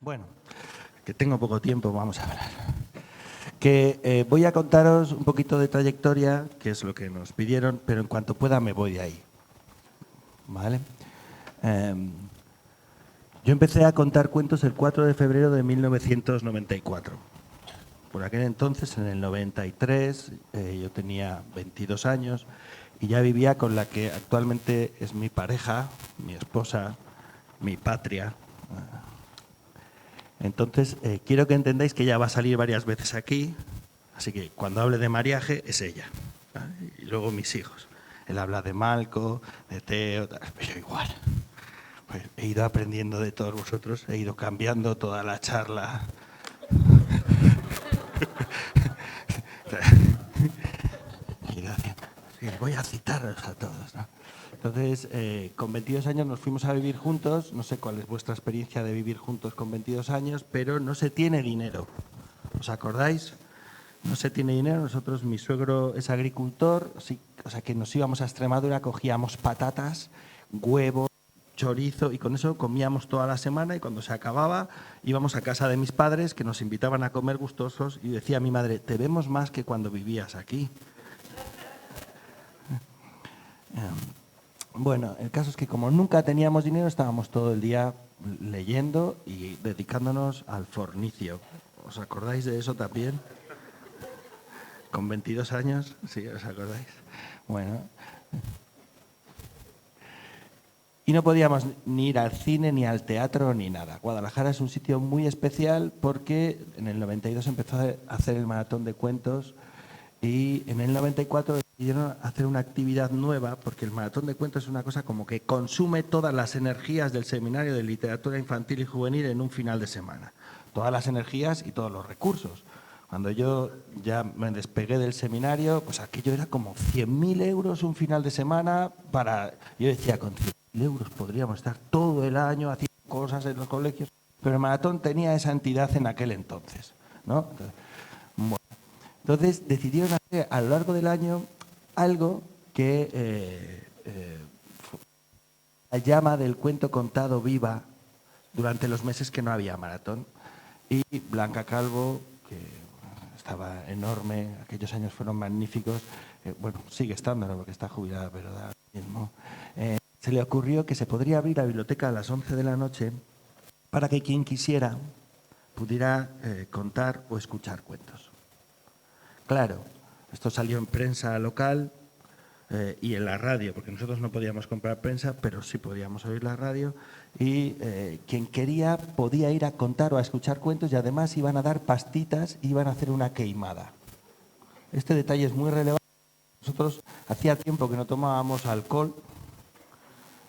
Bueno, que tengo poco tiempo, vamos a hablar. Voy a contaros un poquito de trayectoria, que es lo que nos pidieron, pero en cuanto pueda me voy de ahí. ¿Vale? Yo empecé a contar cuentos el 4 de febrero de 1994. Por aquel entonces, en el 93, yo tenía 22 años y ya vivía con la que actualmente es mi pareja, mi esposa, mi patria. Entonces, quiero que entendáis que ella va a salir varias veces aquí, así que cuando hable de mariaje es ella. ¿Vale? Y luego mis hijos. Él habla de Malco, de Teo, pero igual. Pues he ido aprendiendo de todos vosotros, he ido cambiando toda la charla. Sí, voy a citaros a todos, ¿no? Entonces, con 22 años nos fuimos a vivir juntos. No sé cuál es vuestra experiencia de vivir juntos con 22 años, pero no se tiene dinero. ¿Os acordáis? No se tiene dinero. Nosotros, mi suegro es agricultor, sí, o sea que nos íbamos a Extremadura, cogíamos patatas, huevos, chorizo y con eso comíamos toda la semana y cuando se acababa íbamos a casa de mis padres que nos invitaban a comer gustosos y decía mi madre, te vemos más que cuando vivías aquí. Bueno, el caso es que como nunca teníamos dinero, estábamos todo el día leyendo y dedicándonos al fornicio. ¿Os acordáis de eso también? Con 22 años, ¿sí os acordáis? Bueno. Y no podíamos ni ir al cine, ni al teatro, ni nada. Guadalajara es un sitio muy especial porque en el 92 empezó a hacer el maratón de cuentos y en el 94 decidieron hacer una actividad nueva porque el maratón de cuentos es una cosa como que consume todas las energías del seminario de literatura infantil y juvenil en un final de semana. Todas las energías y todos los recursos. Cuando yo ya me despegué del seminario, pues aquello era como 100.000 euros un final de semana para... Yo decía, con 100.000 euros podríamos estar todo el año haciendo cosas en los colegios, pero el maratón tenía esa entidad en aquel entonces, ¿no? Entonces decidieron hacer a lo largo del año algo que la llama del cuento contado viva durante los meses que no había maratón. Y Blanca Calvo, que estaba enorme, aquellos años fueron magníficos, bueno, sigue estando, ¿no? Porque está jubilada, pero da lo mismo. Se le ocurrió que se podría abrir la biblioteca a las 11 de la noche para que quien quisiera pudiera contar o escuchar cuentos. Claro, esto salió en prensa local y en la radio, porque nosotros no podíamos comprar prensa, pero sí podíamos oír la radio, y quien quería podía ir a contar o a escuchar cuentos y además iban a dar pastitas, iban a hacer una queimada. Este detalle es muy relevante. Nosotros hacía tiempo que no tomábamos alcohol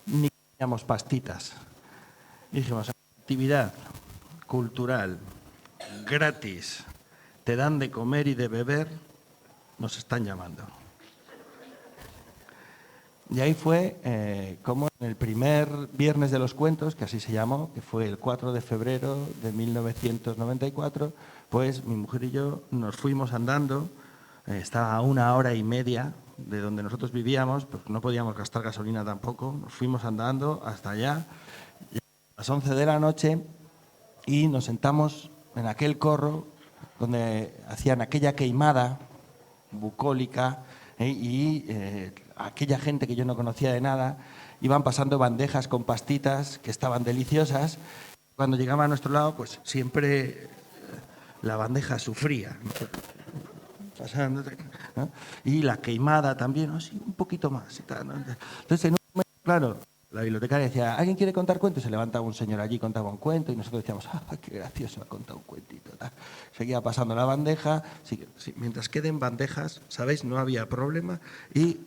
ni comíamos pastitas. Y dijimos, actividad cultural, gratis, te dan de comer y de beber, nos están llamando. Y ahí fue como en el primer Viernes de los Cuentos, que así se llamó, que fue el 4 de febrero de 1994, pues mi mujer y yo nos fuimos andando, estaba a 1 hora y media de donde nosotros vivíamos, pues no podíamos gastar gasolina tampoco, nos fuimos andando hasta allá, a las 11 de la noche, y nos sentamos en aquel corro donde hacían aquella queimada bucólica y aquella gente que yo no conocía de nada iban pasando bandejas con pastitas que estaban deliciosas. Cuando llegaba a nuestro lado, pues siempre la bandeja sufría, ¿no? Pasando, ¿no? Y la queimada también, ¿no? Sí, un poquito más y tal, ¿no? Entonces, en un momento, claro, la bibliotecaria decía, ¿alguien quiere contar cuentos? Se levantaba un señor allí, contaba un cuento y nosotros decíamos, ¡ah, qué gracioso, ha contado un cuentito! Tal. Seguía pasando la bandeja, sí, mientras queden bandejas, ¿sabéis? No había problema. Y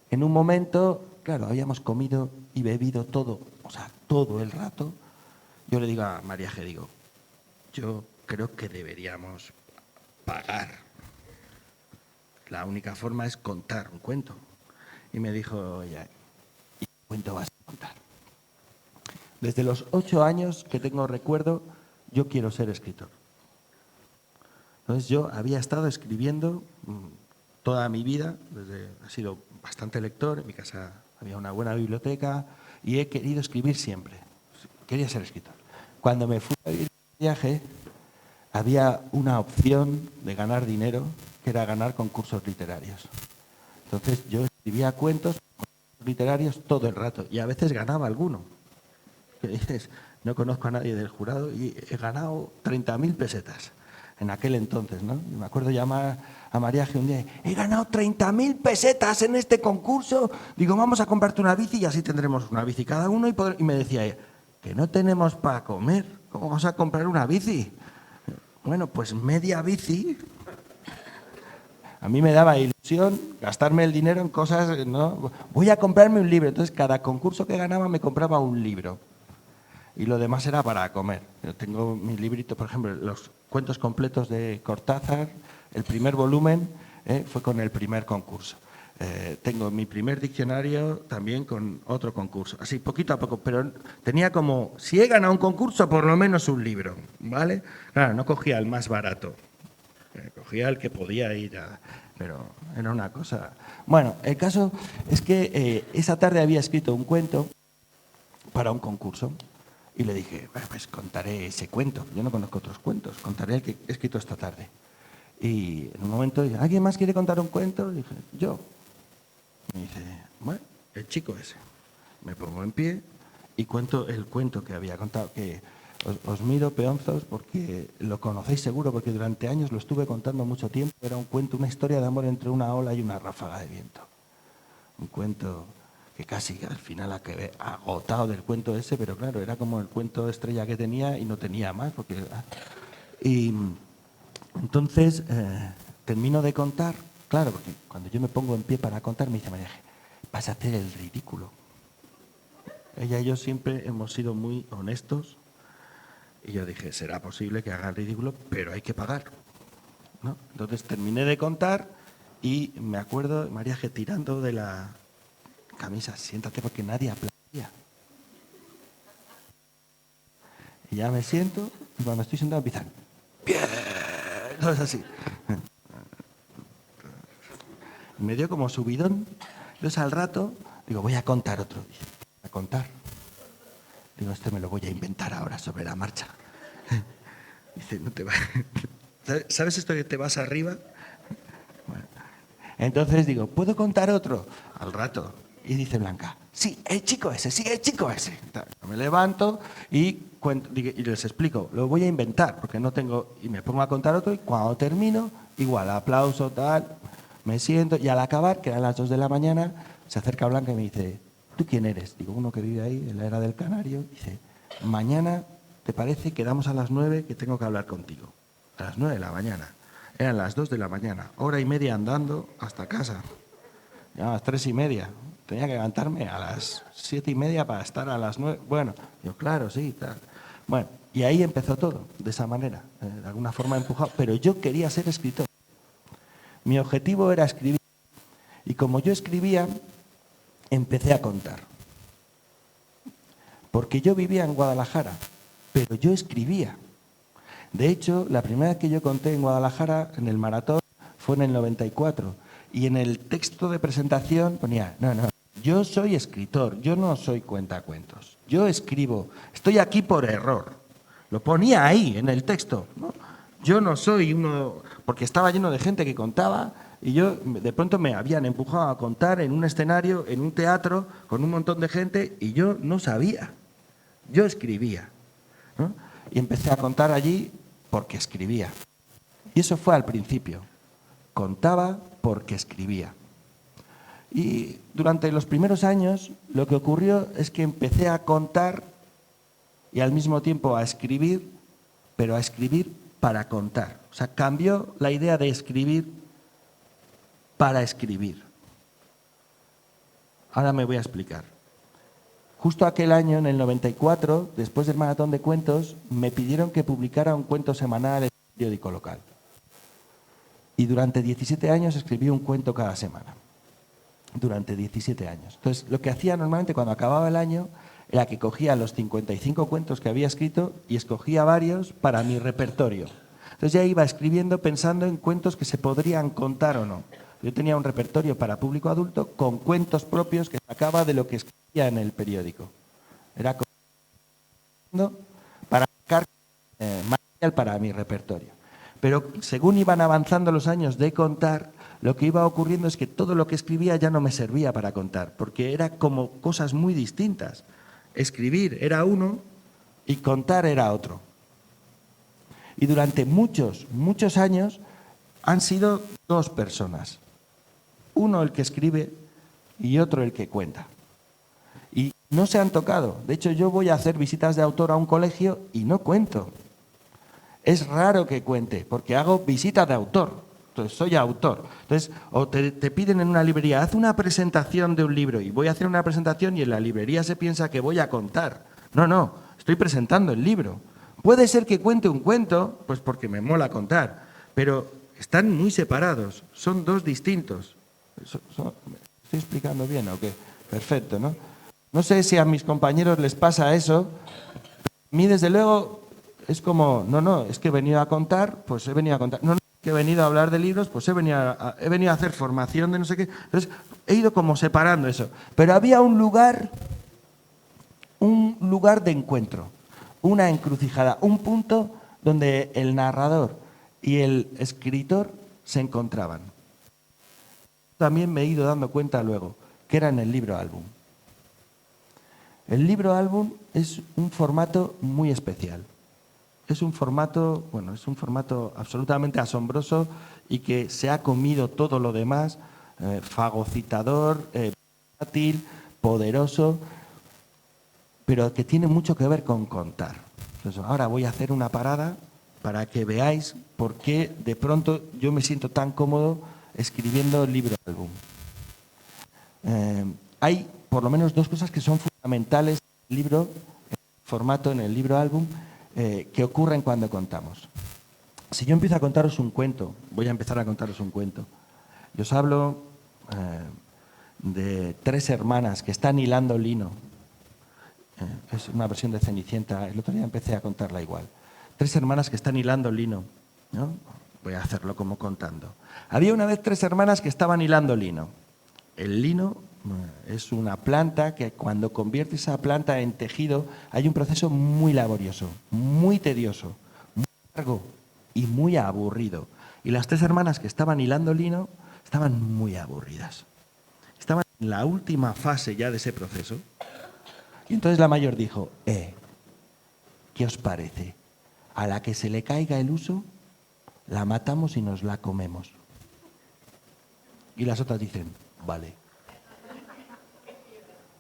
en un momento, claro, habíamos comido y bebido todo, o sea, todo el rato. Yo le digo a María G, digo, yo creo que deberíamos pagar. La única forma es contar un cuento. Y me dijo ella, ¿y qué cuento vas a contar? Desde los 8 años que tengo recuerdo, yo quiero ser escritor. Entonces yo había estado escribiendo toda mi vida, he sido bastante lector, en mi casa había una buena biblioteca y he querido escribir siempre. Quería ser escritor. Cuando me fui a ir de viaje, había una opción de ganar dinero, que era ganar concursos literarios. Entonces yo escribía cuentos literarios todo el rato y a veces ganaba alguno. Que dices, no conozco a nadie del jurado y he ganado 30.000 pesetas en aquel entonces, ¿no? Y me acuerdo llamar a María G un día, he ganado 30.000 pesetas en este concurso, digo, vamos a comprarte una bici y así tendremos una bici cada uno y me decía ella, que no tenemos para comer, ¿cómo vamos a comprar una bici? Bueno, pues media bici. A mí me daba ilusión gastarme el dinero en cosas, ¿no? Voy a comprarme un libro. Entonces, cada concurso que ganaba me compraba un libro. Y lo demás era para comer. Yo tengo mi librito, por ejemplo, los cuentos completos de Cortázar, el primer volumen fue con el primer concurso. Tengo mi primer diccionario también con otro concurso. Así, poquito a poco, pero tenía como, si he ganado un concurso, por lo menos un libro, ¿vale? Claro, no cogía el más barato. Cogía el que podía ir a... Pero era una cosa... Bueno, el caso es que esa tarde había escrito un cuento para un concurso y le dije, bueno, pues contaré ese cuento. Yo no conozco otros cuentos, contaré el que he escrito esta tarde. Y en un momento dije, ¿alguien más quiere contar un cuento? Y dije, yo. Me dice, bueno, el chico ese. Me pongo en pie y cuento el cuento que había contado, que... Os miro, peonzos, porque lo conocéis seguro, porque durante años lo estuve contando mucho tiempo. Era un cuento, una historia de amor entre una ola y una ráfaga de viento. Un cuento que casi al final acabé agotado del cuento ese, pero claro, era como el cuento estrella que tenía y no tenía más. Y entonces termino de contar, claro, porque cuando yo me pongo en pie para contar, me dice María, vas a hacer el ridículo. Ella y yo siempre hemos sido muy honestos. Y yo dije, será posible que haga el ridículo, pero hay que pagar, ¿no? Entonces terminé de contar y me acuerdo, María G, tirando de la camisa, siéntate porque nadie aplaudía. Y ya me siento y cuando estoy sentado empiezan, ¡bien! Todo es así. Me dio como subidón. Entonces al rato digo, voy a contar otro. A contar. Digo, esto me lo voy a inventar ahora sobre la marcha. Dice, no te va. ¿Sabes esto que te vas arriba? Bueno. Entonces digo, ¿puedo contar otro? Al rato. Y dice Blanca, sí, el chico ese, sí, el chico ese. Me levanto y les explico, lo voy a inventar, porque no tengo... Y me pongo a contar otro y cuando termino, igual, aplauso, tal, me siento y al acabar, que eran las 2 de la mañana, se acerca Blanca y me dice, ¿tú quién eres? Digo, uno que vive ahí, en la era del Canario. Dice, mañana, ¿te parece? Quedamos a las 9 que tengo que hablar contigo. A las 9 de la mañana. Eran las 2 de la mañana. Hora y media andando hasta casa. Ya a las 3:30. Tenía que levantarme a las 7:30 para estar a las 9. Bueno, yo, claro, sí, tal. Bueno, y ahí empezó todo, de esa manera. De alguna forma empujado. Pero yo quería ser escritor. Mi objetivo era escribir. Y como yo escribía, empecé a contar. Porque yo vivía en Guadalajara, pero yo escribía. De hecho, la primera vez que yo conté en Guadalajara, en el maratón, fue en el 94. Y en el texto de presentación ponía, no, yo soy escritor, yo no soy cuentacuentos. Yo escribo, estoy aquí por error. Lo ponía ahí, en el texto, ¿no? Yo no soy uno... Porque estaba lleno de gente que contaba y yo de pronto me habían empujado a contar en un escenario, en un teatro, con un montón de gente y yo no sabía. Yo escribía, ¿no? Y empecé a contar allí porque escribía. Y eso fue al principio. Contaba porque escribía. Y durante los primeros años lo que ocurrió es que empecé a contar y al mismo tiempo a escribir, pero a escribir para contar. O sea, cambió la idea de escribir para escribir. Ahora me voy a explicar. Justo aquel año, en el 94, después del maratón de cuentos, me pidieron que publicara un cuento semanal en el periódico local. Y durante 17 años escribí un cuento cada semana. Durante 17 años. Entonces, lo que hacía normalmente cuando acababa el año era que cogía los 55 cuentos que había escrito y escogía varios para mi repertorio. Entonces ya iba escribiendo pensando en cuentos que se podrían contar o no. Yo tenía un repertorio para público adulto con cuentos propios que sacaba de lo que escribía en el periódico. Era para para mi repertorio. Pero según iban avanzando los años de contar, lo que iba ocurriendo es que todo lo que escribía ya no me servía para contar, porque era como cosas muy distintas. Escribir era uno y contar era otro. Y durante muchos, muchos años han sido dos personas. Uno el que escribe y otro el que cuenta. Y no se han tocado. De hecho, yo voy a hacer visitas de autor a un colegio y no cuento. Es raro que cuente, porque hago visita de autor. Entonces, soy autor. Entonces, o te piden en una librería, haz una presentación de un libro, y voy a hacer una presentación y en la librería se piensa que voy a contar. No, estoy presentando el libro. Puede ser que cuente un cuento, pues porque me mola contar, pero están muy separados, son dos distintos. ¿Estoy explicando bien o qué? Perfecto, ¿no? No sé si a mis compañeros les pasa eso. A mí, desde luego, es como, no, es que he venido a contar, pues he venido a contar. No, que he venido a hablar de libros, pues he venido a hacer formación de no sé qué. Entonces, he ido como separando eso. Pero había un lugar de encuentro, una encrucijada, un punto donde el narrador y el escritor se encontraban. También me he ido dando cuenta luego que era en el libro álbum. El libro álbum es un formato muy especial. Es un formato absolutamente asombroso y que se ha comido todo lo demás, fagocitador, versátil, poderoso, pero que tiene mucho que ver con contar. Entonces, ahora voy a hacer una parada para que veáis por qué de pronto yo me siento tan cómodo escribiendo el libro álbum. Hay por lo menos dos cosas que son fundamentales en el libro, en el libro álbum, que ocurren cuando contamos. Si yo empiezo a contaros un cuento, voy a empezar a contaros un cuento. Yo os hablo de tres hermanas que están hilando lino. Es una versión de Cenicienta, el otro día empecé a contarla igual. Tres hermanas que están hilando lino, ¿no? Voy a hacerlo como contando. Había una vez tres hermanas que estaban hilando lino. El lino es una planta que cuando convierte esa planta en tejido hay un proceso muy laborioso, muy tedioso, muy largo y muy aburrido. Y las tres hermanas que estaban hilando lino estaban muy aburridas. Estaban en la última fase ya de ese proceso. Y entonces la mayor dijo, ¿qué os parece? A la que se le caiga el huso, la matamos y nos la comemos. Y las otras dicen, vale.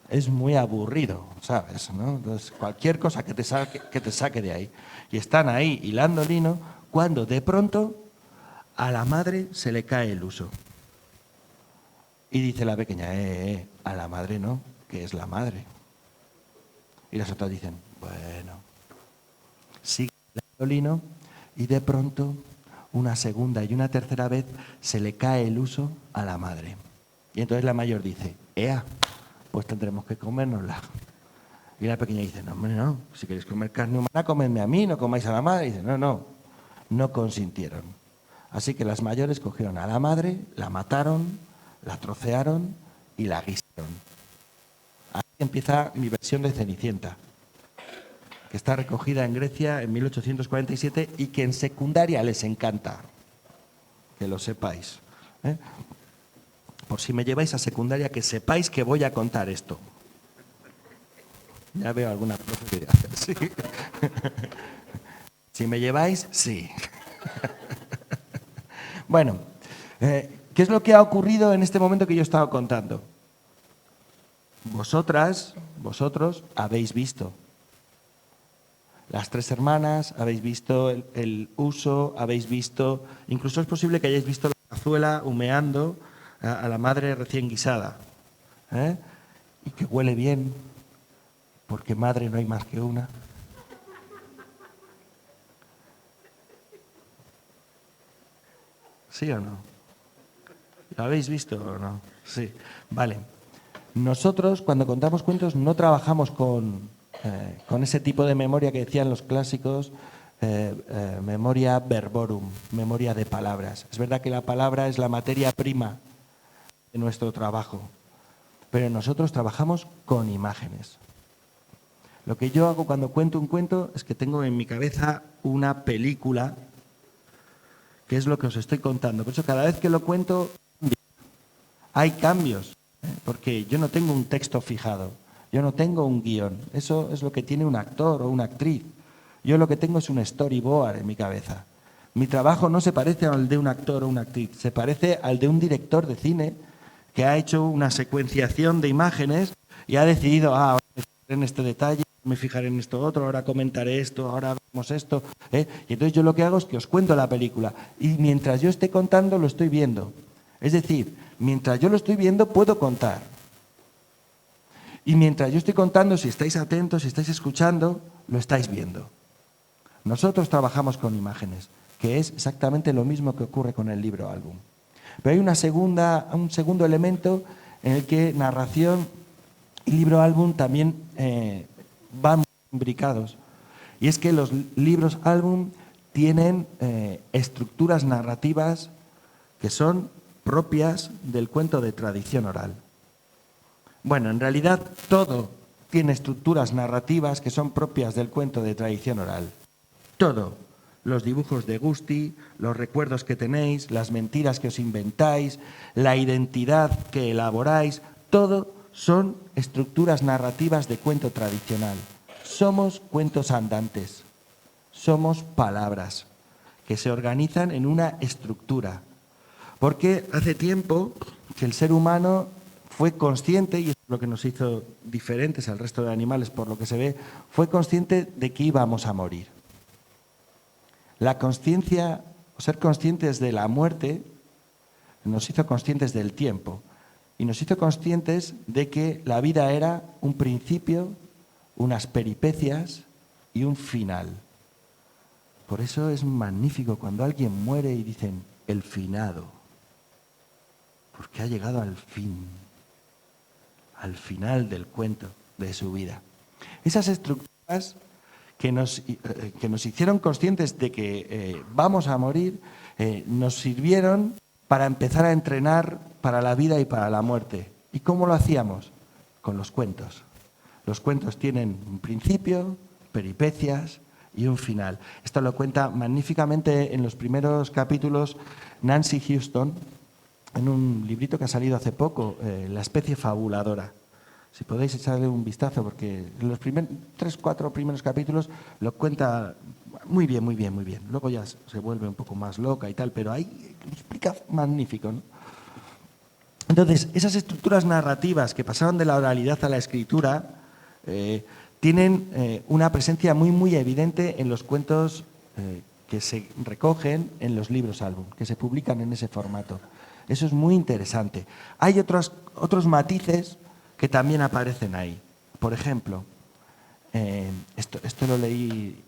Es muy aburrido, ¿sabes? ¿No? Entonces, cualquier cosa que te saque de ahí. Y están ahí hilando lino cuando de pronto a la madre se le cae el huso. Y dice la pequeña, a la madre no, que es la madre. Y las otras dicen, bueno, sigue hilando lino y de pronto una segunda y una tercera vez se le cae el huso a la madre. Y entonces la mayor dice, pues tendremos que comérnosla. Y la pequeña dice, no, hombre, no, si queréis comer carne humana, comedme a mí, no comáis a la madre. Y dice, no consintieron. Así que las mayores cogieron a la madre, la mataron, la trocearon y la guisaron. Aquí empieza mi versión de Cenicienta, que está recogida en Grecia en 1847 y que en secundaria les encanta, que lo sepáis. Por si me lleváis a secundaria, que sepáis que voy a contar esto. Ya veo alguna profe que hace así. Si me lleváis, sí. Bueno, ¿qué es lo que ha ocurrido en este momento que yo he estado contando? Vosotros habéis visto. Las tres hermanas, habéis visto el huso, habéis visto, incluso es posible que hayáis visto la cazuela humeando a la madre recién guisada. Y que huele bien, porque madre no hay más que una. ¿Sí o no? ¿Lo habéis visto o no? Sí, vale. Nosotros, cuando contamos cuentos, no trabajamos con ese tipo de memoria que decían los clásicos, memoria verborum, memoria de palabras. Es verdad que la palabra es la materia prima de nuestro trabajo, pero nosotros trabajamos con imágenes. Lo que yo hago cuando cuento un cuento es que tengo en mi cabeza una película, que es lo que os estoy contando. Por eso cada vez que lo cuento hay cambios, porque yo no tengo un texto fijado, yo no tengo un guión. Eso es lo que tiene un actor o una actriz. Yo lo que tengo es un storyboard en mi cabeza. Mi trabajo no se parece al de un actor o una actriz, se parece al de un director de cine que ha hecho una secuenciación de imágenes y ha decidido, ahora me fijaré en este detalle, me fijaré en esto otro, ahora comentaré esto, ahora vemos esto. Y entonces yo lo que hago es que os cuento la película y mientras yo esté contando lo estoy viendo. Es decir, mientras yo lo estoy viendo puedo contar. Y mientras yo estoy contando, si estáis atentos, si estáis escuchando, lo estáis viendo. Nosotros trabajamos con imágenes, que es exactamente lo mismo que ocurre con el libro álbum. Pero hay un segundo elemento en el que narración y libro álbum también van imbricados. Y es que los libros álbum tienen estructuras narrativas que son propias del cuento de tradición oral. Bueno, en realidad todo tiene estructuras narrativas que son propias del cuento de tradición oral. Todo. Los dibujos de Gusti, los recuerdos que tenéis, las mentiras que os inventáis, la identidad que elaboráis, todo son estructuras narrativas de cuento tradicional. Somos cuentos andantes, somos palabras que se organizan en una estructura. Porque hace tiempo que el ser humano fue consciente, y es lo que nos hizo diferentes al resto de animales por lo que se ve, fue consciente de que íbamos a morir. La conciencia, ser conscientes de la muerte, nos hizo conscientes del tiempo y nos hizo conscientes de que la vida era un principio, unas peripecias y un final. Por eso es magnífico cuando alguien muere y dicen el finado, porque ha llegado al final del cuento de su vida. Esas estructuras que nos hicieron conscientes de que vamos a morir, nos sirvieron para empezar a entrenar para la vida y para la muerte. ¿Y cómo lo hacíamos? Con los cuentos. Los cuentos tienen un principio, peripecias y un final. Esto lo cuenta magníficamente en los primeros capítulos Nancy Houston, en un librito que ha salido hace poco, La especie fabuladora. Si podéis echarle un vistazo, porque en los 3-4 primeros capítulos lo cuenta muy bien, muy bien, muy bien. Luego ya se vuelve un poco más loca y tal, pero ahí lo explica magnífico, ¿no? Entonces, esas estructuras narrativas que pasaron de la oralidad a la escritura tienen una presencia muy, muy evidente en los cuentos que se recogen en los libros álbum, que se publican en ese formato. Eso es muy interesante. Hay otros matices que también aparecen ahí. Por ejemplo, esto lo leí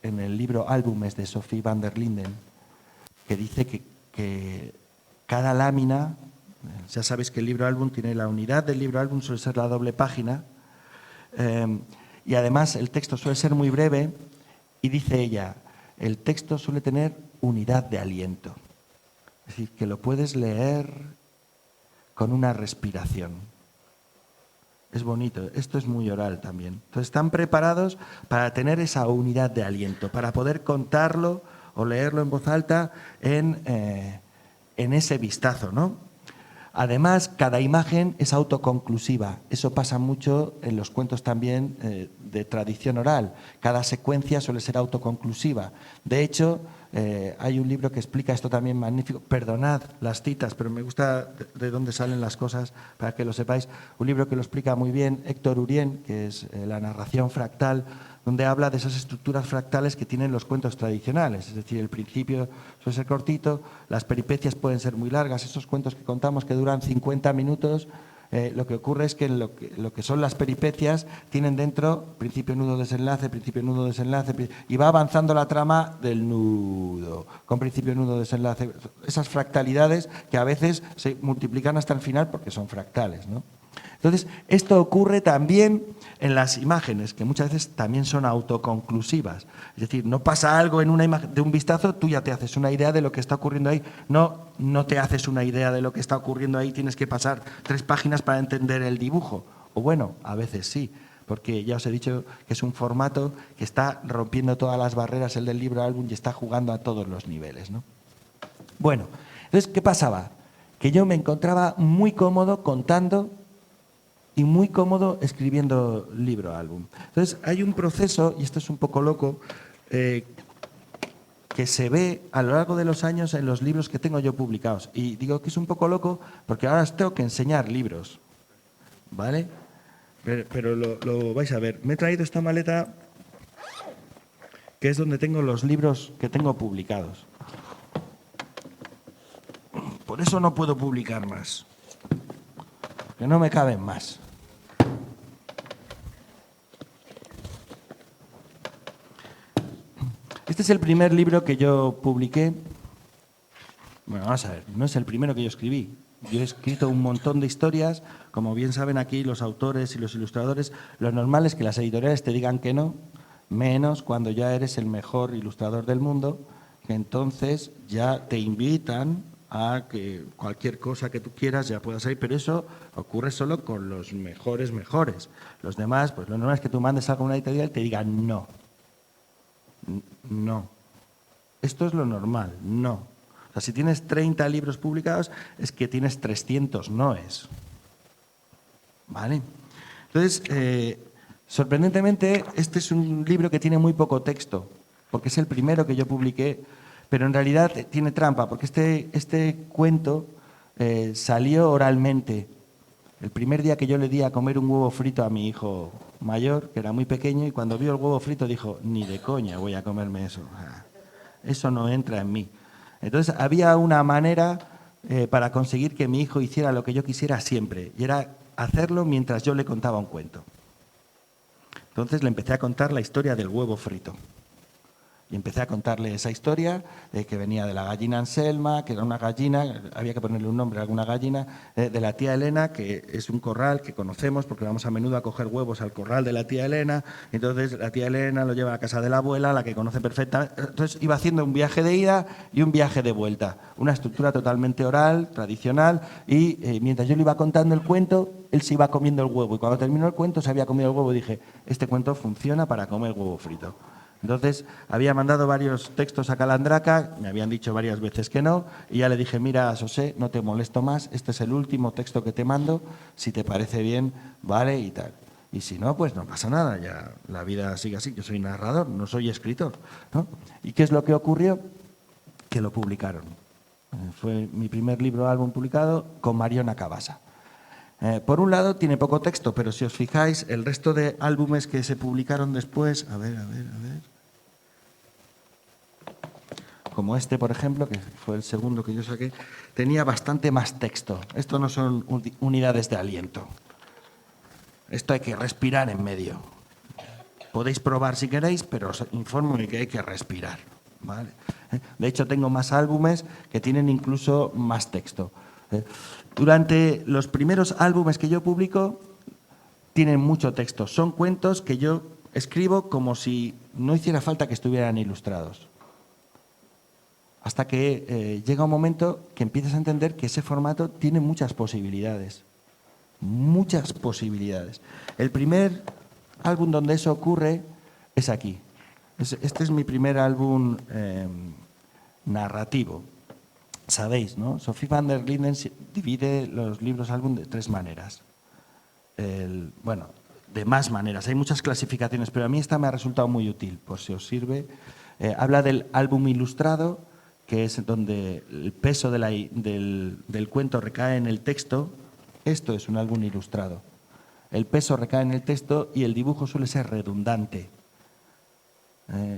en el libro Álbumes de Sophie van der Linden, que dice que cada lámina, ya sabéis que el libro álbum tiene la unidad del libro álbum, suele ser la doble página, y además el texto suele ser muy breve, y dice ella, el texto suele tener unidad de aliento. Es decir, que lo puedes leer con una respiración. Es bonito, esto es muy oral también. Entonces están preparados para tener esa unidad de aliento, para poder contarlo o leerlo en voz alta en ese vistazo, ¿no? Además, cada imagen es autoconclusiva. Eso pasa mucho en los cuentos también de tradición oral. Cada secuencia suele ser autoconclusiva. De hecho, hay un libro que explica esto también magnífico. Perdonad las citas, pero me gusta de dónde salen las cosas para que lo sepáis. Un libro que lo explica muy bien Héctor Urien, que es la narración fractal, donde habla de esas estructuras fractales que tienen los cuentos tradicionales. Es decir, el principio suele ser cortito, las peripecias pueden ser muy largas. Esos cuentos que contamos que duran 50 minutos, lo que ocurre es que lo que son las peripecias tienen dentro principio, nudo, desenlace, y va avanzando la trama del nudo, con principio, nudo, desenlace. Esas fractalidades que a veces se multiplican hasta el final porque son fractales, ¿no? Entonces, esto ocurre también en las imágenes, que muchas veces también son autoconclusivas. Es decir, no pasa algo en una imagen, de un vistazo, tú ya te haces una idea de lo que está ocurriendo ahí. No te haces una idea de lo que está ocurriendo ahí, tienes que pasar 3 páginas para entender el dibujo. O bueno, a veces sí, porque ya os he dicho que es un formato que está rompiendo todas las barreras, el del libro álbum, y está jugando a todos los niveles, ¿no? Bueno, entonces, ¿qué pasaba? Que yo me encontraba muy cómodo contando y muy cómodo escribiendo libro álbum. Entonces, hay un proceso, y esto es un poco loco, que se ve a lo largo de los años en los libros que tengo yo publicados. Y digo que es un poco loco porque ahora os tengo que enseñar libros, ¿vale? Pero lo vais a ver. Me he traído esta maleta que es donde tengo los libros que tengo publicados. Por eso no puedo publicar más, que no me caben más. Este es el primer libro que yo publiqué. Bueno, vamos a ver, no es el primero que yo escribí. Yo he escrito un montón de historias. Como bien saben aquí los autores y los ilustradores, lo normal es que las editoriales te digan que no, menos cuando ya eres el mejor ilustrador del mundo, que entonces ya te invitan a que cualquier cosa que tú quieras ya pueda salir, pero eso ocurre solo con los mejores. Los demás, pues lo normal es que tú mandes algo a una editorial y te digan no. No. Esto es lo normal, no. O sea, si tienes 30 libros publicados, es que tienes 300 noes. ¿Vale? Entonces, sorprendentemente, este es un libro que tiene muy poco texto, porque es el primero que yo publiqué, pero en realidad tiene trampa, porque este cuento salió oralmente. El primer día que yo le di a comer un huevo frito a mi hijo mayor, que era muy pequeño, y cuando vio el huevo frito dijo, ni de coña voy a comerme eso. Eso no entra en mí. Entonces había una manera para conseguir que mi hijo hiciera lo que yo quisiera siempre, y era hacerlo mientras yo le contaba un cuento. Entonces le empecé a contar la historia del huevo frito. Y empecé a contarle esa historia que venía de la gallina Anselma, que era una gallina, había que ponerle un nombre a alguna gallina, de la tía Elena, que es un corral que conocemos porque vamos a menudo a coger huevos al corral de la tía Elena. Entonces la tía Elena lo lleva a la casa de la abuela, la que conoce perfectamente. Entonces iba haciendo un viaje de ida y un viaje de vuelta. Una estructura totalmente oral, tradicional, y mientras yo le iba contando el cuento, él se iba comiendo el huevo. Y cuando terminó el cuento, se había comido el huevo y dije, este cuento funciona para comer huevo frito. Entonces, había mandado varios textos a Calandraca, me habían dicho varias veces que no, y ya le dije, mira, José, no te molesto más, este es el último texto que te mando, si te parece bien, vale, y tal. Y si no, pues no pasa nada, ya la vida sigue así, yo soy narrador, no soy escritor, ¿no? ¿Y qué es lo que ocurrió? Que lo publicaron. Fue mi primer libro álbum publicado con Mariona Cabasa. Por un lado, tiene poco texto, pero si os fijáis, el resto de álbumes que se publicaron después, a ver, como este, por ejemplo, que fue el segundo que yo saqué, tenía bastante más texto. Esto no son unidades de aliento. Esto hay que respirar en medio. Podéis probar si queréis, pero os informo de que hay que respirar, ¿vale? De hecho, tengo más álbumes que tienen incluso más texto. Durante los primeros álbumes que yo publico, tienen mucho texto. Son cuentos que yo escribo como si no hiciera falta que estuvieran ilustrados. Hasta que llega un momento que empiezas a entender que ese formato tiene muchas posibilidades. Muchas posibilidades. El primer álbum donde eso ocurre es aquí. Este es mi primer álbum narrativo. Sabéis, ¿no? Sophie van der Linden divide los libros álbum de 3 maneras. Bueno, de más maneras. Hay muchas clasificaciones, pero a mí esta me ha resultado muy útil, por si os sirve. Habla del álbum ilustrado, que es donde el peso del cuento recae en el texto. Esto es un álbum ilustrado. El peso recae en el texto y el dibujo suele ser redundante.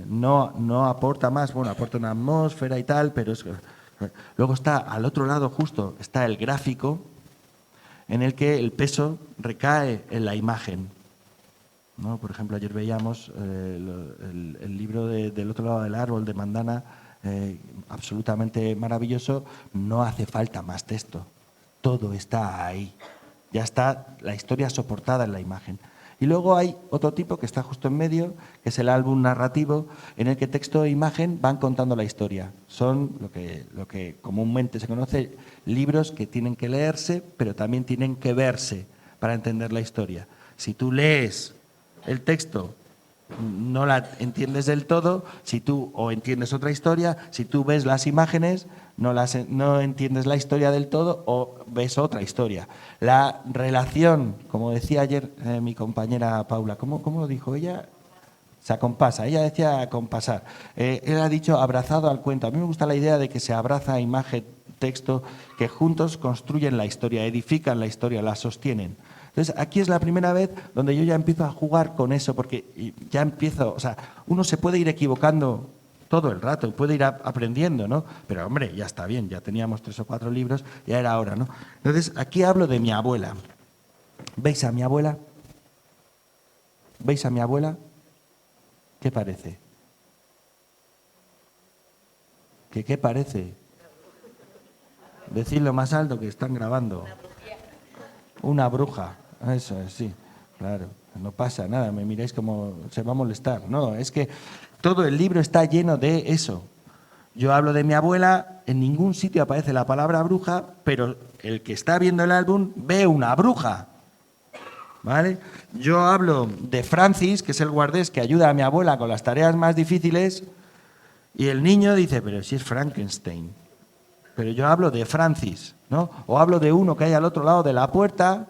No aporta más, bueno, aporta una atmósfera y tal, pero es... Luego está, al otro lado justo, está el gráfico, en el que el peso recae en la imagen, ¿no? Por ejemplo, ayer veíamos el libro del otro lado del árbol, de Mandana, absolutamente maravilloso. No hace falta más texto, todo está ahí, ya está la historia soportada en la imagen. Y luego hay otro tipo que está justo en medio, que es el álbum narrativo, en el que texto e imagen van contando la historia. Son lo que comúnmente se conoce libros que tienen que leerse, pero también tienen que verse para entender la historia. Si tú lees el texto no la entiendes del todo, si tú o entiendes otra historia, si tú ves las imágenes, no entiendes la historia del todo o ves otra historia. La relación, como decía ayer mi compañera Paula, ¿cómo dijo ella? Se acompasa, ella decía acompasar. Él ha dicho abrazado al cuento. A mí me gusta la idea de que se abraza imagen, texto, que juntos construyen la historia, edifican la historia, la sostienen. Entonces, aquí es la primera vez donde yo ya empiezo a jugar con eso, porque ya empiezo, o sea, uno se puede ir equivocando todo el rato, puede ir aprendiendo, ¿no? Pero, hombre, ya está bien, ya teníamos 3 o 4 libros, ya era hora, ¿no? Entonces, aquí hablo de mi abuela. ¿Veis a mi abuela? ¿Veis a mi abuela? ¿Qué parece? ¿Qué parece? Decidlo más alto que están grabando. Una bruja. Eso es, sí, claro. No pasa nada, me miráis como se va a molestar. No, es que todo el libro está lleno de eso. Yo hablo de mi abuela, en ningún sitio aparece la palabra bruja, pero el que está viendo el álbum ve una bruja. ¿Vale? Yo hablo de Francis, que es el guardés que ayuda a mi abuela con las tareas más difíciles, y el niño dice, pero si es Frankenstein. Pero yo hablo de Francis, ¿no? O hablo de uno que hay al otro lado de la puerta,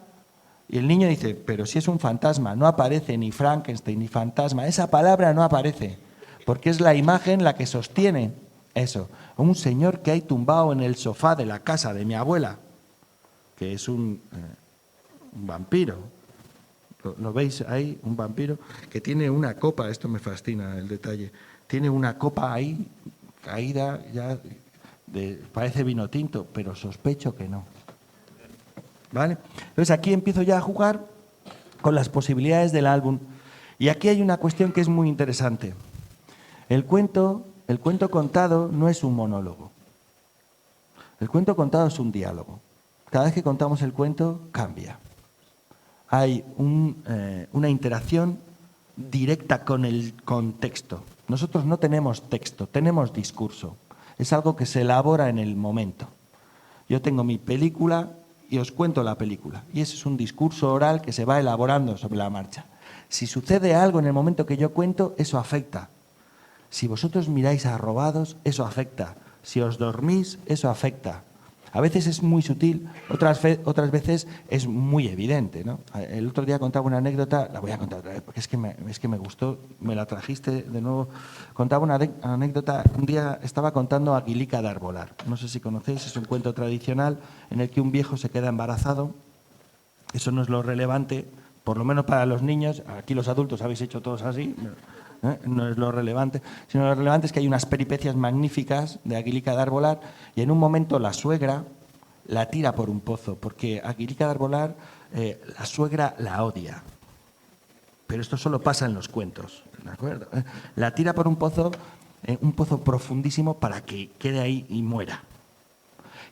y el niño dice, pero si es un fantasma, no aparece ni Frankenstein ni fantasma, esa palabra no aparece, porque es la imagen la que sostiene eso. Un señor que hay tumbado en el sofá de la casa de mi abuela, que es un vampiro. ¿Lo veis ahí? Un vampiro que tiene una copa, esto me fascina el detalle, tiene una copa ahí caída, ya parece vino tinto, pero sospecho que no. ¿Vale? Entonces aquí empiezo ya a jugar con las posibilidades del álbum. Y aquí hay una cuestión que es muy interesante. El cuento contado no es un monólogo. El cuento contado es un diálogo. Cada vez que contamos el cuento, cambia. Hay una interacción directa con el contexto. Nosotros no tenemos texto, tenemos discurso. Es algo que se elabora en el momento. Yo tengo mi película y os cuento la película. Y ese es un discurso oral que se va elaborando sobre la marcha. Si sucede algo en el momento que yo cuento, eso afecta. Si vosotros miráis arrobados, eso afecta. Si os dormís, eso afecta. A veces es muy sutil, otras veces es muy evidente, ¿no? El otro día contaba una anécdota, la voy a contar otra vez, porque es que me gustó, me la trajiste de nuevo. Contaba una anécdota, un día estaba contando Aguilica de Arbolar. No sé si conocéis, es un cuento tradicional en el que un viejo se queda embarazado. Eso no es lo relevante, por lo menos para los niños. Aquí los adultos habéis hecho todos así. No es lo relevante, sino lo relevante es que hay unas peripecias magníficas de Aguilica de Arbolar y en un momento la suegra la tira por un pozo, porque Aguilica de Arbolar, la suegra la odia. Pero esto solo pasa en los cuentos, ¿de acuerdo? La tira por un pozo profundísimo para que quede ahí y muera.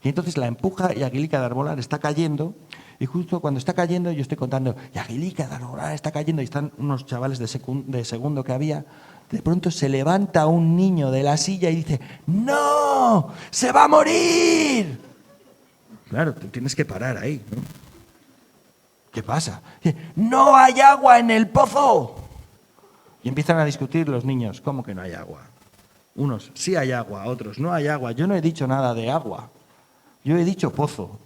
Y entonces la empuja y Aguilica de Arbolar está cayendo. Y justo cuando está cayendo, yo estoy contando, y Aguilica de Arbolar está cayendo, y están unos chavales de segundo que había, de pronto se levanta un niño de la silla y dice, ¡no! ¡Se va a morir! Claro, tú tienes que parar ahí, ¿no? ¿Qué pasa? Dice, ¡no hay agua en el pozo! Y empiezan a discutir los niños, ¿cómo que no hay agua? Unos, sí hay agua, otros, no hay agua. Yo no he dicho nada de agua, yo he dicho pozo.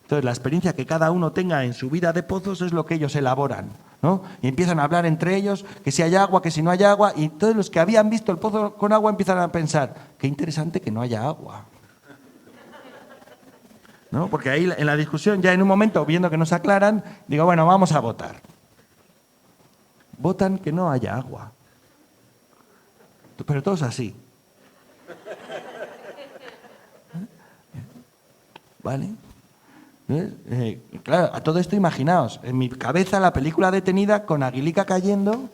Entonces, la experiencia que cada uno tenga en su vida de pozos es lo que ellos elaboran, ¿no? Y empiezan a hablar entre ellos, que si hay agua, que si no hay agua, y todos los que habían visto el pozo con agua empiezan a pensar, qué interesante que no haya agua, ¿no? Porque ahí en la discusión, ya en un momento, viendo que no se aclaran, digo, bueno, vamos a votar. Votan que no haya agua. Pero todos así. ¿Vale? Claro, a todo esto imaginaos, en mi cabeza la película detenida con Aguilica cayendo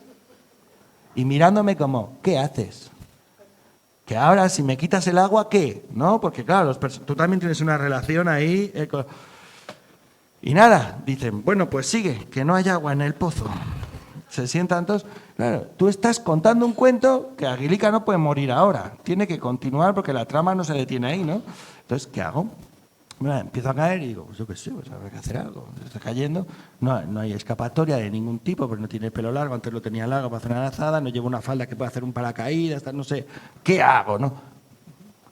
y mirándome como, ¿qué haces? Que ahora si me quitas el agua, ¿qué? ¿No? Porque claro, tú también tienes una relación ahí. Y nada, dicen, bueno, pues sigue, que no hay agua en el pozo. Se sientan todos. Claro, tú estás contando un cuento que Aguilica no puede morir ahora. Tiene que continuar porque la trama no se detiene ahí, ¿no? Entonces, ¿qué hago? Bueno, empiezo a caer y digo, pues yo qué sé, pues habrá que hacer algo. Está cayendo, no hay escapatoria de ningún tipo, porque no tiene el pelo largo, antes lo tenía largo para hacer una lazada, no llevo una falda que pueda hacer un paracaídas, no sé, ¿qué hago, no?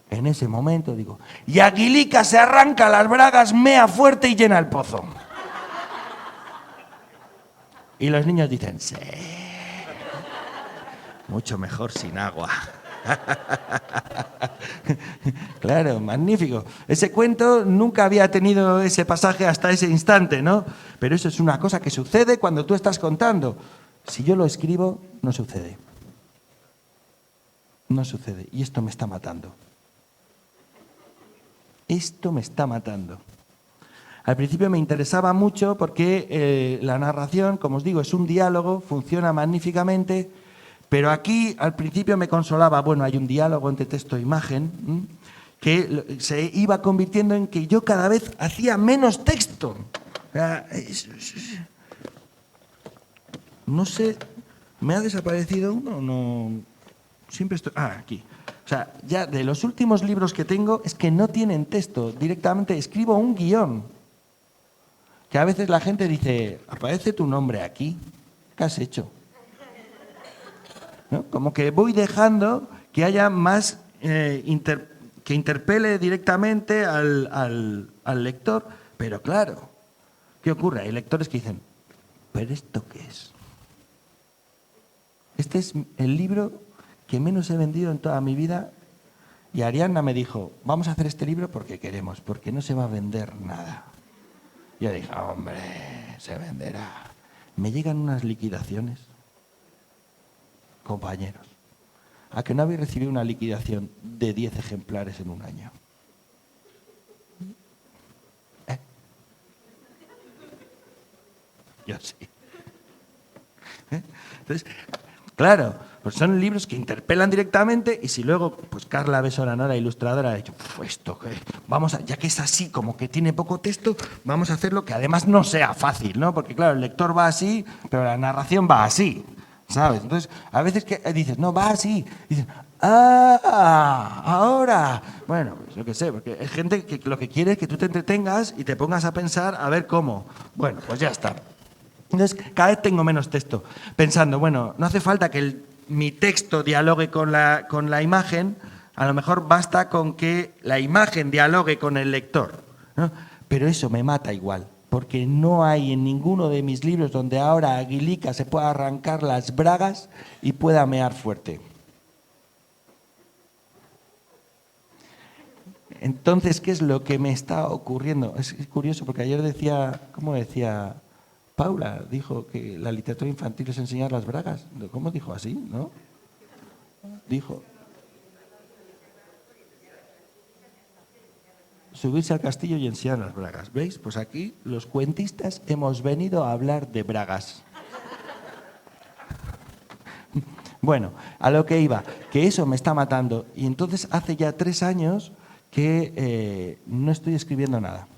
En ese momento digo, y Aguilica se arranca las bragas, mea fuerte y llena el pozo. Y los niños dicen, sí, mucho mejor sin agua. Claro, magnífico. Ese cuento nunca había tenido ese pasaje hasta ese instante, ¿no? Pero eso es una cosa que sucede cuando tú estás contando. Si yo lo escribo, no sucede. No sucede. Y esto me está matando. Esto me está matando. Al principio me interesaba mucho porque la narración, como os digo, es un diálogo, funciona magníficamente, pero aquí al principio me consolaba, bueno, hay un diálogo entre texto e imagen, que se iba convirtiendo en que yo cada vez hacía menos texto. No sé, ¿me ha desaparecido uno? No, siempre estoy... aquí. O sea, ya de los últimos libros que tengo es que no tienen texto, directamente escribo un guión. Que a veces la gente dice, aparece tu nombre aquí, ¿qué has hecho? ¿No? Como que voy dejando que haya más, que interpele directamente al lector, pero claro, ¿qué ocurre? Hay lectores que dicen, ¿pero esto qué es? Este es el libro que menos he vendido en toda mi vida y Ariadna me dijo, vamos a hacer este libro porque queremos, porque no se va a vender nada. Yo dije, hombre, se venderá. Me llegan unas liquidaciones, compañeros. ¿A que no habéis recibido una liquidación de 10 ejemplares en un año? Yo sí. Entonces, claro, pues son libros que interpelan directamente y si luego, pues Carla Besoranora, la ilustradora, ha dicho, esto, vamos a, ya que es así, como que tiene poco texto, vamos a hacerlo que además no sea fácil, ¿no? Porque claro, el lector va así, pero la narración va así, ¿sabes? Entonces, a veces que dices, no, va así, dices, ahora. Bueno, pues yo qué sé, porque hay gente que lo que quiere es que tú te entretengas y te pongas a pensar a ver cómo. Bueno, pues ya está. Entonces, cada vez tengo menos texto, pensando, bueno, no hace falta que mi texto dialogue con la imagen, a lo mejor basta con que la imagen dialogue con el lector, ¿no? Pero eso me mata igual, porque no hay en ninguno de mis libros donde ahora Aguilica se pueda arrancar las bragas y pueda mear fuerte. Entonces, ¿qué es lo que me está ocurriendo? Es curioso, porque ayer decía, ¿cómo decía? Paula dijo que la literatura infantil es enseñar las bragas. ¿Cómo dijo así? ¿No? Dijo. Subirse al castillo y enseñar las bragas. ¿Veis? Pues aquí los cuentistas hemos venido a hablar de bragas. Bueno, a lo que iba, que eso me está matando. Y entonces hace ya 3 años que no estoy escribiendo nada.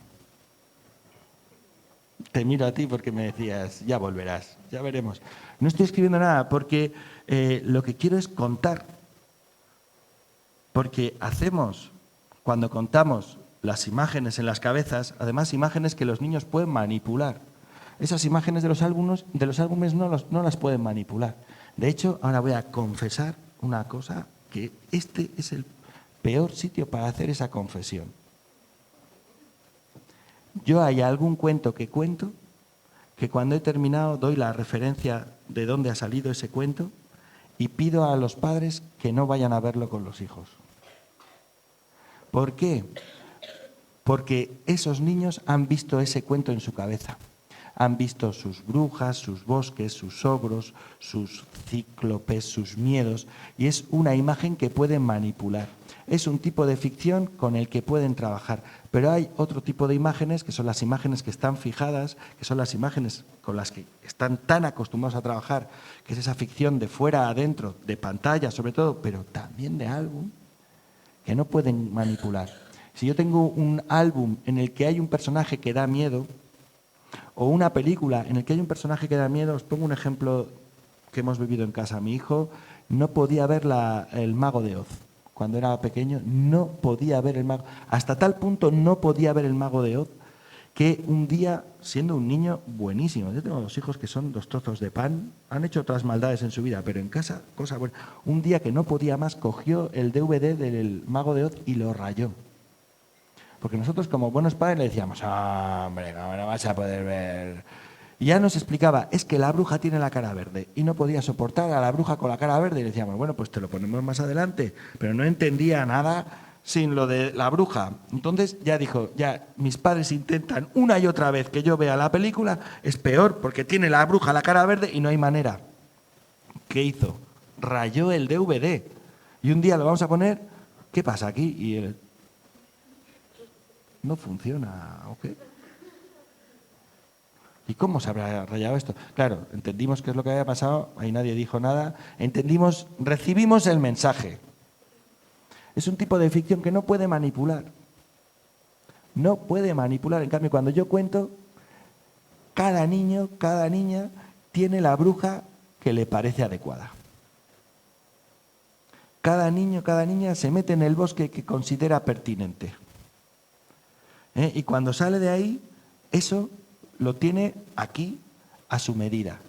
Te miro a ti porque me decías, ya volverás, ya veremos. No estoy escribiendo nada porque lo que quiero es contar. Porque cuando contamos las imágenes en las cabezas, además imágenes que los niños pueden manipular. Esas imágenes de los álbumes no las pueden manipular. De hecho, ahora voy a confesar una cosa, que este es el peor sitio para hacer esa confesión. Yo hay algún cuento que cuento que cuando he terminado doy la referencia de dónde ha salido ese cuento y pido a los padres que no vayan a verlo con los hijos. ¿Por qué? Porque esos niños han visto ese cuento en su cabeza. Han visto sus brujas, sus bosques, sus ogros, sus cíclopes, sus miedos, y es una imagen que pueden manipular. Es un tipo de ficción con el que pueden trabajar, pero hay otro tipo de imágenes, que son las imágenes que están fijadas, que son las imágenes con las que están tan acostumbrados a trabajar, que es esa ficción de fuera a adentro, de pantalla sobre todo, pero también de álbum, que no pueden manipular. Si yo tengo un álbum en el que hay un personaje que da miedo, o una película en la que hay un personaje que da miedo, os pongo un ejemplo que hemos vivido en casa. Mi hijo no podía ver El Mago de Oz cuando era pequeño, no podía ver el mago. Hasta tal punto no podía ver el mago de Oz que un día, siendo un niño buenísimo, yo tengo 2 hijos que son 2 trozos de pan, han hecho otras maldades en su vida, pero en casa, cosa buena. Un día que no podía más, cogió el DVD del mago de Oz y lo rayó. Porque nosotros como buenos padres le decíamos, hombre, ¿cómo no vas a poder ver? Y ya nos explicaba, es que la bruja tiene la cara verde y no podía soportar a la bruja con la cara verde. Y le decíamos, bueno, pues te lo ponemos más adelante. Pero no entendía nada sin lo de la bruja. Entonces ya dijo, ya mis padres intentan una y otra vez que yo vea la película, es peor porque tiene la bruja la cara verde y no hay manera. ¿Qué hizo? Rayó el DVD. Y un día lo vamos a poner, ¿qué pasa aquí? Y él, no funciona, ¿o qué? ¿Y cómo se habrá rayado esto? Claro, entendimos qué es lo que había pasado, ahí nadie dijo nada, entendimos, recibimos el mensaje. Es un tipo de ficción que no puede manipular. No puede manipular. En cambio, cuando yo cuento, cada niño, cada niña tiene la bruja que le parece adecuada. Cada niño, cada niña se mete en el bosque que considera pertinente. Y cuando sale de ahí, eso lo tiene aquí a su medida.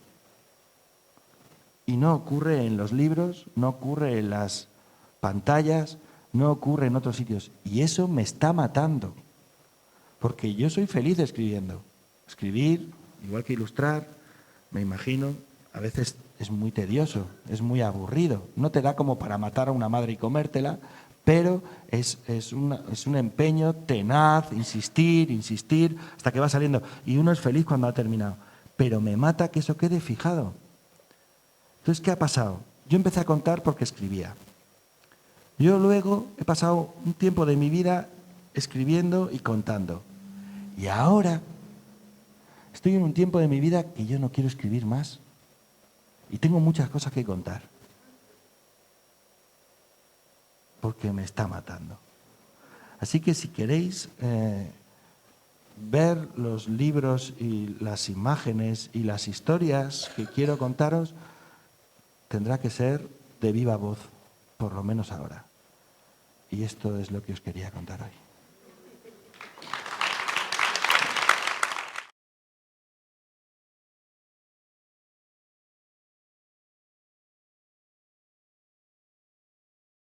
Y no ocurre en los libros, no ocurre en las pantallas, no ocurre en otros sitios. Y eso me está matando. Porque yo soy feliz escribiendo. Escribir, igual que ilustrar, me imagino, a veces es muy tedioso, es muy aburrido. No te da como para matar a una madre y comértela, pero es un empeño tenaz, insistir, hasta que va saliendo. Y uno es feliz cuando ha terminado. Pero me mata que eso quede fijado. Entonces, ¿qué ha pasado? Yo empecé a contar porque escribía. Yo luego he pasado un tiempo de mi vida escribiendo y contando. Y ahora estoy en un tiempo de mi vida que yo no quiero escribir más. Y tengo muchas cosas que contar. Porque me está matando. Así que si queréis ver los libros y las imágenes y las historias que quiero contaros, tendrá que ser de viva voz, por lo menos ahora. Y esto es lo que os quería contar hoy.